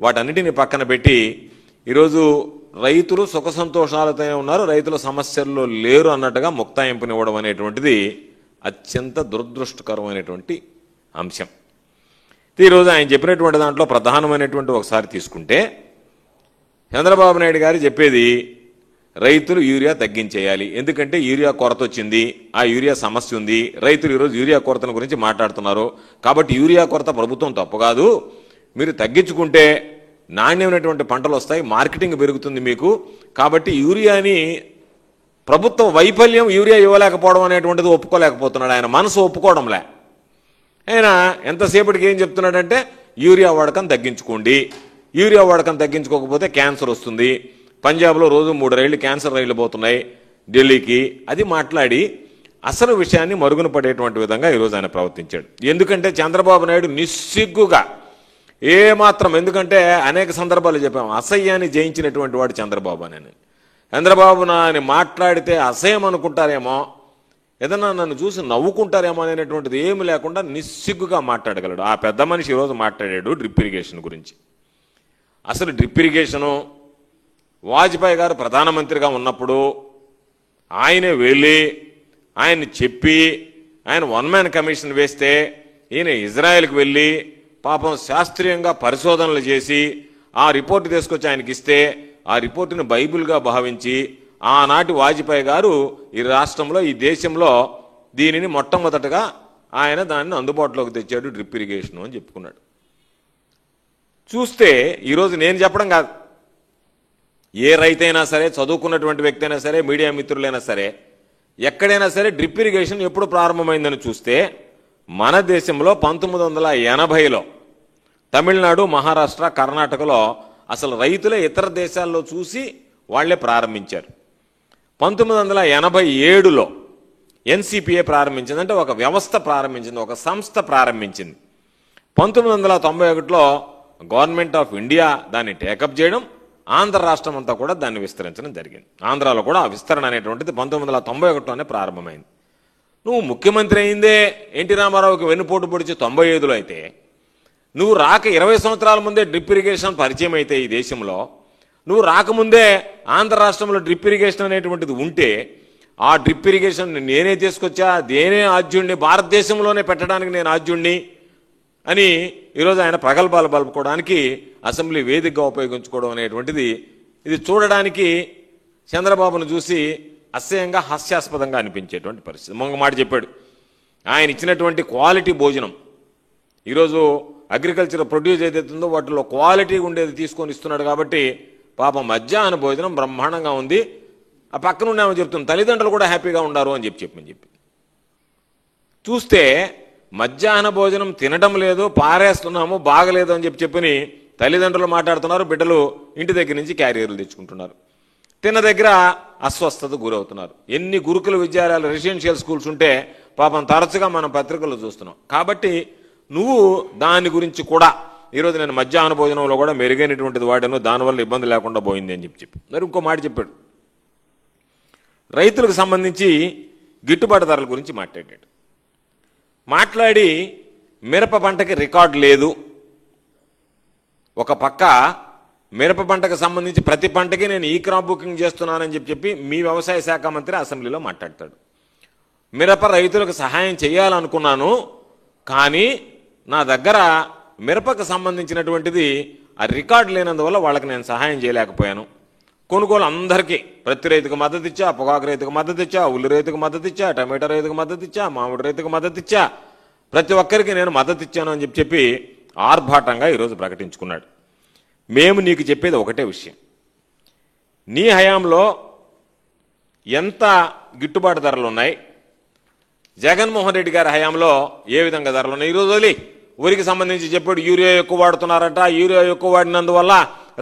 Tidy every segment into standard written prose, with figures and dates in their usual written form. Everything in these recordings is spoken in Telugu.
వాటన్నిటిని పక్కన పెట్టి ఈరోజు రైతులు సుఖ సంతోషాలతోనే ఉన్నారు, రైతుల సమస్యల్లో లేరు అన్నట్టుగా ముక్తాయింపునివ్వడం అనేటువంటిది అత్యంత దురదృష్టకరమైనటువంటి అంశం. ఈరోజు ఆయన చెప్పినటువంటి దాంట్లో ప్రధానమైనటువంటి ఒకసారి తీసుకుంటే చంద్రబాబు నాయుడు గారు చెప్పేది రైతులు యూరియా తగ్గించేయాలి, ఎందుకంటే యూరియా కొరత వచ్చింది, ఆ యూరియా సమస్య ఉంది, రైతులు ఈరోజు యూరియా కొరతను గురించి మాట్లాడుతున్నారు, కాబట్టి యూరియా కొరత ప్రభుత్వం తప్పు కాదు, మీరు తగ్గించుకుంటే నాణ్యమైనటువంటి పంటలు వస్తాయి, మార్కెటింగ్ పెరుగుతుంది మీకు, కాబట్టి యూరియాని ప్రభుత్వ వైఫల్యం యూరియా ఇవ్వలేకపోవడం అనేటువంటిది ఒప్పుకోలేకపోతున్నాడు. ఆయన మనసు ఒప్పుకోవడంలే. ఆయన ఎంతసేపటికి ఏం చెప్తున్నాడంటే యూరియా వాడకం తగ్గించుకోండి, యూరియా వాడకం తగ్గించుకోకపోతే క్యాన్సర్ వస్తుంది, పంజాబ్లో రోజు 3 రైళ్లు క్యాన్సర్ రైళ్లు పోతున్నాయి ఢిల్లీకి, అది మాట్లాడి అసలు విషయాన్ని మరుగున పడేటువంటి విధంగా ఈరోజు ఆయన ప్రవర్తించాడు. ఎందుకంటే చంద్రబాబు నాయుడు నిస్సిగ్గుగా ఏమాత్రం, ఎందుకంటే అనేక సందర్భాలు చెప్పాము, అసహ్యాన్ని జయించినటువంటి వాడు చంద్రబాబు అని. చంద్రబాబు నాని మాట్లాడితే అసహ్యం అనుకుంటారేమో, ఏదన్నా నన్ను చూసి నవ్వుకుంటారేమో అనేటువంటిది ఏమి లేకుండా నిస్సిగ్గుగా మాట్లాడగలడు. ఆ పెద్ద మనిషి ఈరోజు మాట్లాడాడు డ్రిప్ ఇరిగేషన్ గురించి. అసలు డ్రిప్ ఇరిగేషను వాజ్పేయి గారు ప్రధానమంత్రిగా ఉన్నప్పుడు ఆయనే వెళ్ళి ఆయన్ని చెప్పి ఆయన 1 మ్యాన్ కమిషన్ వేస్తే ఈయన ఇజ్రాయెల్కి వెళ్ళి పాపం శాస్త్రీయంగా పరిశోధనలు చేసి ఆ రిపోర్టు తీసుకొచ్చి ఆయనకి ఇస్తే ఆ రిపోర్టును బైబిల్గా భావించి ఆనాటి వాజ్పేయి గారు ఈ రాష్ట్రంలో ఈ దేశంలో దీనిని మొట్టమొదటగా ఆయన దాన్ని అందుబాటులోకి తెచ్చాడు డ్రిప్ ఇరిగేషన్ అని చెప్పుకున్నాడు. చూస్తే ఈరోజు నేను చెప్పడం కాదు, ఏ రైతైనా సరే, చదువుకున్నటువంటి వ్యక్తి అయినా సరే, మీడియా మిత్రులైనా సరే, ఎక్కడైనా సరే డ్రిప్ ఇరిగేషన్ ఎప్పుడు ప్రారంభమైందని చూస్తే మన దేశంలో 1980లో తమిళనాడు, మహారాష్ట్ర, కర్ణాటకలో అసలు రైతులే ఇతర దేశాల్లో చూసి వాళ్లే ప్రారంభించారు. 1987లో ఎన్సిపిఏ ప్రారంభించింది, అంటే ఒక వ్యవస్థ ప్రారంభించింది, ఒక సంస్థ ప్రారంభించింది. 1991లో గవర్నమెంట్ ఆఫ్ ఇండియా దాన్ని టేకప్ చేయడం, ఆంధ్ర రాష్ట్రం అంతా కూడా దాన్ని విస్తరించడం జరిగింది. ఆంధ్రాలో కూడా ఆ విస్తరణ అనేటువంటిది 1991లోనే ప్రారంభమైంది. నువ్వు ముఖ్యమంత్రి అయిందే ఎన్టీ రామారావుకి వెన్నుపోటు పొడిచి 95లో అయితే, నువ్వు రాక 20 సంవత్సరాల ముందే డ్రిప్ ఇరిగేషన్ పరిచయం అయితే ఈ దేశంలో, నువ్వు రాకముందే ఆంధ్ర రాష్ట్రంలో డ్రిప్ ఇరిగేషన్ అనేటువంటిది ఉంటే, ఆ డ్రిప్ ఇరిగేషన్ నేనే తీసుకొచ్చా, నేనే ఆద్యుణ్ణి, భారతదేశంలోనే పెట్టడానికి నేను ఆద్యుణ్ణి అని ఈరోజు ఆయన ప్రగల్భాలు పలుపుకోవడానికి అసెంబ్లీ వేదికగా ఉపయోగించుకోవడం అనేటువంటిది, ఇది చూడడానికి చంద్రబాబును చూసి అసహ్యంగా, హాస్యాస్పదంగా అనిపించేటువంటి పరిస్థితి. మొంగ మాట చెప్పాడు, ఆయన ఇచ్చినటువంటి క్వాలిటీ భోజనం, ఈరోజు అగ్రికల్చర్ ప్రొడ్యూస్ ఏదైతుందో వాటిలో క్వాలిటీ ఉండేది తీసుకొని ఇస్తున్నాడు కాబట్టి పాపం మధ్యాహ్న భోజనం బ్రహ్మాండంగా ఉంది, ఆ పక్కన ఉండేమని చెప్తుంది, తల్లిదండ్రులు కూడా హ్యాపీగా ఉండారు అని చెప్పి చూస్తే మధ్యాహ్న భోజనం తినడం లేదు, పారేస్తున్నాము, బాగలేదు అని చెప్పని తల్లిదండ్రులు మాట్లాడుతున్నారు, బిడ్డలు ఇంటి దగ్గర నుంచి క్యారియర్లు తెచ్చుకుంటున్నారు, తిన్న దగ్గర అస్వస్థత గురవుతున్నారు. ఎన్ని గురుకుల విద్యాలయాలు, రెసిడెన్షియల్ స్కూల్స్ ఉంటే పాపం తరచుగా మనం పత్రికల్లో చూస్తున్నాం. కాబట్టి నువ్వు దాని గురించి కూడా ఈరోజు నేను మధ్యాహ్న భోజనంలో కూడా మెరుగైనటువంటిది వాడాను, దానివల్ల ఇబ్బంది లేకుండా పోయింది అని చెప్పి మరి ఇంకో మాట చెప్పాడు. రైతులకు సంబంధించి గిట్టుబాటు ధరల గురించి మాట్లాడి మిరప పంటకి రికార్డు లేదు, ఒక పక్క మిరప పంటకు సంబంధించి ప్రతి పంటకి నేను ఈ క్రాప్ బుకింగ్ చేస్తున్నానని చెప్పి మీ వ్యవసాయ శాఖ మంత్రి అసెంబ్లీలో మాట్లాడతాడు. మిరప రైతులకు సహాయం చేయాలనుకున్నాను, కానీ నా దగ్గర మిరపకు సంబంధించినటువంటిది ఆ రికార్డు లేనందువల్ల వాళ్ళకి నేను సహాయం చేయలేకపోయాను. కొనుగోలు అందరికీ, ప్రతి రైతుకు మద్దతు ఇచ్చా, పొగాకు రైతుకు మద్దతు ఇచ్చా, ఉల్లి రైతుకు మద్దతు ఇచ్చా, టమాటో రైతుకు మద్దతు ఇచ్చా, మామిడి రైతుకు మద్దతు ఇచ్చా, ప్రతి ఒక్కరికి నేను మద్దతు ఇచ్చాను అని చెప్పి ఆర్భాటంగా ఈరోజు ప్రకటించుకున్నాడు. మేము నీకు చెప్పేది ఒకటే విషయం, నీ హయాంలో ఎంత గిట్టుబాటు ధరలు ఉన్నాయి, జగన్మోహన్ రెడ్డి గారి హయాంలో ఏ విధంగా ధరలు ఉన్నాయి. ఈరోజు వదిలి ఊరికి సంబంధించి చెప్పాడు, యూరియా ఎక్కువ వాడుతున్నారట, యూరియా ఎక్కువ వాడినందువల్ల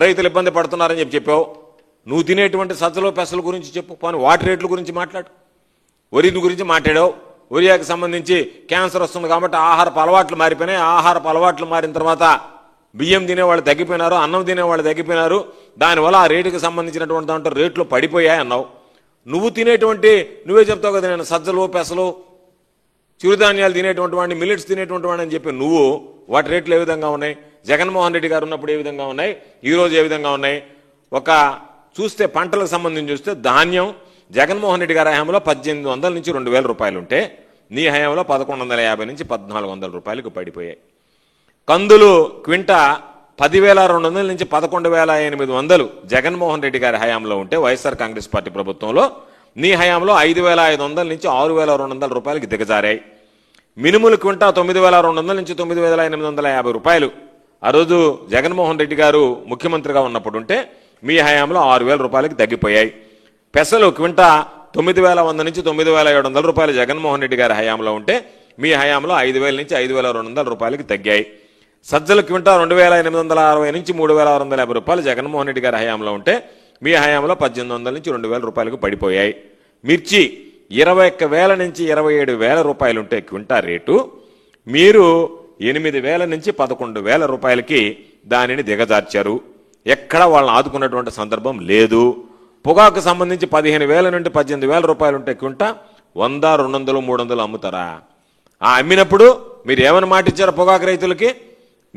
రైతులు ఇబ్బంది పడుతున్నారని చెప్పావు. నువ్వు తినేటువంటి సజ్జలు పెసల గురించి చెప్పు, పోనీ వాటి రేట్ల గురించి మాట్లాడు. వరి గురించి మాట్లాడావు, యూరియాకి సంబంధించి క్యాన్సర్ వస్తుంది కాబట్టి ఆహారపు అలవాట్లు మారిపోయినాయి, ఆహారపు అలవాట్లు మారిన తర్వాత బియ్యం తినేవాళ్ళు తగ్గిపోయినారు, అన్నం తినేవాళ్ళు తగ్గిపోయినారు, దానివల్ల ఆ రేటుకి సంబంధించినటువంటి దాంట్లో రేట్లు పడిపోయాయి అన్నావు. నువ్వు తినేటువంటి, నువ్వే చెప్తావు కదా, నేను సజ్జలు పెసలు చిరుధాన్యాలు తినేటువంటి వాడిని, మిల్లెట్స్ తినేటువంటి వాడిని అని చెప్పి నువ్వు వాటి రేట్లు ఏ విధంగా ఉన్నాయి, జగన్మోహన్ రెడ్డి గారు ఉన్నప్పుడు ఏ విధంగా ఉన్నాయి, ఈరోజు ఏ విధంగా ఉన్నాయి? ఒక చూస్తే పంటలకు సంబంధించి చూస్తే ధాన్యం జగన్మోహన్ రెడ్డి గారి హయాంలో 1800 నుంచి 2000 రూపాయలు ఉంటే నీ హయాంలో 1150 నుంచి 1400 రూపాయలకు పడిపోయాయి. కందులు క్వింటా 10,200 నుంచి 11,800 జగన్మోహన్ రెడ్డి గారి హయాంలో ఉంటే వైఎస్ఆర్ కాంగ్రెస్ పార్టీ ప్రభుత్వంలో నీ హయాంలో 5,500 నుంచి 6,200 రూపాయలకి దిగజారాయి. మినుములు క్వింటా 9,200 నుంచి 9,850 రూపాయలు ఆ రోజు జగన్మోహన్ రెడ్డి గారు ముఖ్యమంత్రిగా ఉన్నప్పుడు ఉంటే మీ హయాంలో 6,000 రూపాయలకి తగ్గిపోయాయి. పెసలు క్వింటా 9,100 నుంచి 9,700 రూపాయలు జగన్మోహన్ రెడ్డి గారి హయాంలో ఉంటే మీ హయాంలో 5,000 నుంచి 5,200 రూపాయలకి తగ్గాయి. సజ్జలు క్వింటా 2,860 నుంచి 3,650 రూపాయలు జగన్మోహన్ రెడ్డి గారి హయాంలో ఉంటే మీ హయాంలో 1,800 నుంచి 2,000 రూపాయలకు పడిపోయాయి. మిర్చి 21,000 నుంచి 27,000 రూపాయలు ఉంటే క్వింటా రేటు మీరు 8,000 నుంచి 11,000 రూపాయలకి దానిని దిగజార్చారు. ఎక్కడ వాళ్ళని ఆదుకున్నటువంటి సందర్భం లేదు. పొగాకు సంబంధించి 15,000 నుండి 18,000 రూపాయలు ఉంటే క్వింటా 100, 200, 300 అమ్ముతారా? ఆ అమ్మినప్పుడు మీరు ఏమని మాట ఇచ్చారు పొగాకు రైతులకి?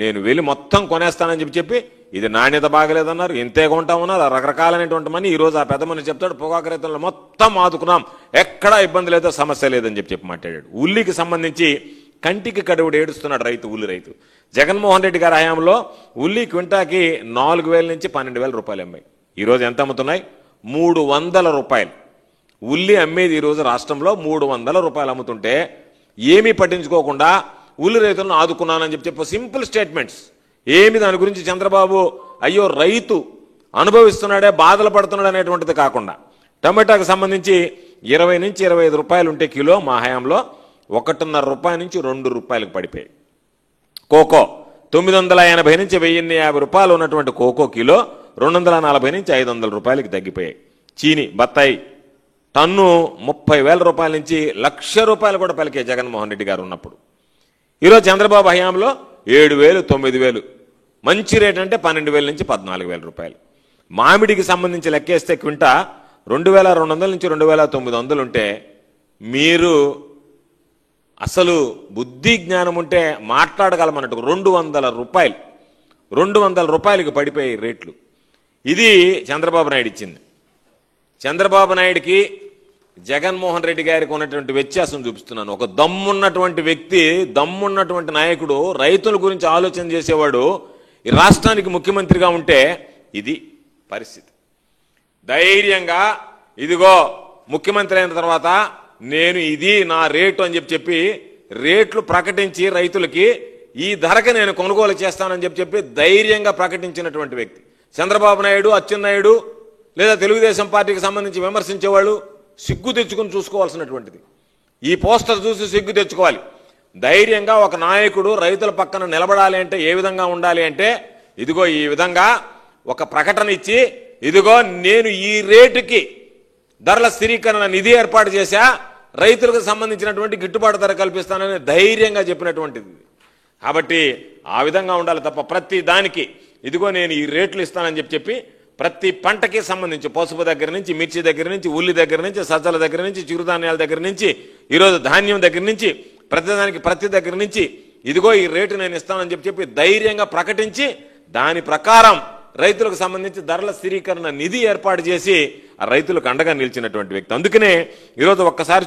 నేను వెళ్ళి మొత్తం కొనేస్తానని చెప్పి ఇది నాణ్యత బాగలేదన్నారు, ఇంతే కొంటామన్నారు, రకరకాలైనటువంటి మనీ. ఈరోజు ఆ పెద్ద మనిషి చెప్తాడు పొగాకు రైతులను మొత్తం ఆదుకున్నాం, ఎక్కడా ఇబ్బంది లేదో, సమస్య లేదని చెప్పి మాట్లాడాడు. ఉల్లికి సంబంధించి కంటికి కడువుడు ఏడుస్తున్నాడు రైతు, ఉల్లి రైతు. జగన్మోహన్ రెడ్డి గారి హయాంలో ఉల్లి క్వింటాకి 4,000 నుంచి 12,000 రూపాయలు అమ్మాయి. ఈరోజు ఎంత అమ్ముతున్నాయి? 300 రూపాయలు. ఉల్లి అమ్మేది ఈరోజు రాష్ట్రంలో 300 రూపాయలు అమ్ముతుంటే ఏమీ పట్టించుకోకుండా ఉల్లి రైతులను ఆదుకున్నానని చెప్పి సింపుల్ స్టేట్మెంట్స్. ఏమి దాని గురించి చంద్రబాబు అయ్యో రైతు అనుభవిస్తున్నాడే, బాధలు పడుతున్నాడు అనేటువంటిది కాకుండా, టమాటాకు సంబంధించి 20 నుంచి 25 రూపాయలు ఉంటే కిలో మా హయాంలో 1.5 రూపాయల నుంచి 2 రూపాయలకు పడిపోయాయి. కోకో 980 నుంచి 1,050 రూపాయలు ఉన్నటువంటి కోకో కిలో 240 నుంచి 500 రూపాయలకి తగ్గిపోయాయి. చీని బత్తాయి టన్ను 30,000 రూపాయల నుంచి 1,00,000 రూపాయలు కూడా పలికే జగన్మోహన్ రెడ్డి గారు ఉన్నప్పుడు. ఈరోజు చంద్రబాబు హయాంలో 7,000, 9,000, మంచి రేట్ అంటే 12,000 నుంచి 14,000 రూపాయలు. మామిడికి సంబంధించి లెక్కేస్తే క్వింటా 2,200 నుంచి 2,900 ఉంటే మీరు అసలు బుద్ధి జ్ఞానం ఉంటే మాట్లాడగలమన్నట్టు 200 రూపాయలకి పడిపోయాయి రేట్లు. ఇది చంద్రబాబు నాయుడు ఇచ్చింది. చంద్రబాబు నాయుడికి జగన్మోహన్ రెడ్డి గారికి ఉన్నటువంటి వ్యత్యాసం చూపిస్తున్నాను. ఒక దమ్మున్నటువంటి వ్యక్తి, దమ్మున్నటువంటి నాయకుడు, రైతుల గురించి ఆలోచన చేసేవాడు ఈ రాష్ట్రానికి ముఖ్యమంత్రిగా ఉంటే ఇది పరిస్థితి. ధైర్యంగా ఇదిగో ముఖ్యమంత్రి అయిన తర్వాత నేను ఇది నా రేటు అని చెప్పి రేట్లు ప్రకటించి రైతులకి ఈ ధరకి నేను కొనుగోలు చేస్తానని చెప్పి ధైర్యంగా ప్రకటించినటువంటి వ్యక్తి చంద్రబాబు నాయుడు. అచ్చెన్నాయుడు లేదా తెలుగుదేశం పార్టీకి సంబంధించి విమర్శించేవాళ్ళు సిగ్గు తెచ్చుకుని చూసుకోవాల్సినటువంటిది. ఈ పోస్టర్ చూసి సిగ్గు తెచ్చుకోవాలి. ధైర్యంగా ఒక నాయకుడు రైతుల పక్కన నిలబడాలి అంటే ఏ విధంగా ఉండాలి అంటే ఇదిగో ఈ విధంగా ఒక ప్రకటన ఇచ్చి ఇదిగో నేను ఈ రేటుకి ధరల స్థిరీకరణ నిధి ఏర్పాటు చేశా, రైతులకు సంబంధించినటువంటి గిట్టుబాటు ధర కల్పిస్తానని ధైర్యంగా చెప్పినటువంటిది. కాబట్టి ఆ విధంగా ఉండాలి తప్ప ప్రతి దానికి ఇదిగో నేను ఈ రేట్లు ఇస్తానని చెప్పి ప్రతి పంటకి సంబంధించి పసుపు దగ్గర నుంచి, మిర్చి దగ్గర నుంచి, ఉల్లి దగ్గర నుంచి, సజ్జల దగ్గర నుంచి, చిరుధాన్యాల దగ్గర నుంచి, ఈరోజు ధాన్యం దగ్గర నుంచి, ప్రతిదానికి ప్రతి దగ్గర నుంచి ఇదిగో ఈ రేటు నేను ఇస్తానని చెప్పి ధైర్యంగా ప్రకటించి దాని ప్రకారం రైతులకు సంబంధించి ధరల స్థిరీకరణ నిధి ఏర్పాటు చేసి ఆ రైతులకు అండగా నిలిచినటువంటి వ్యక్తి. అందుకనే ఈరోజు ఒక్కసారి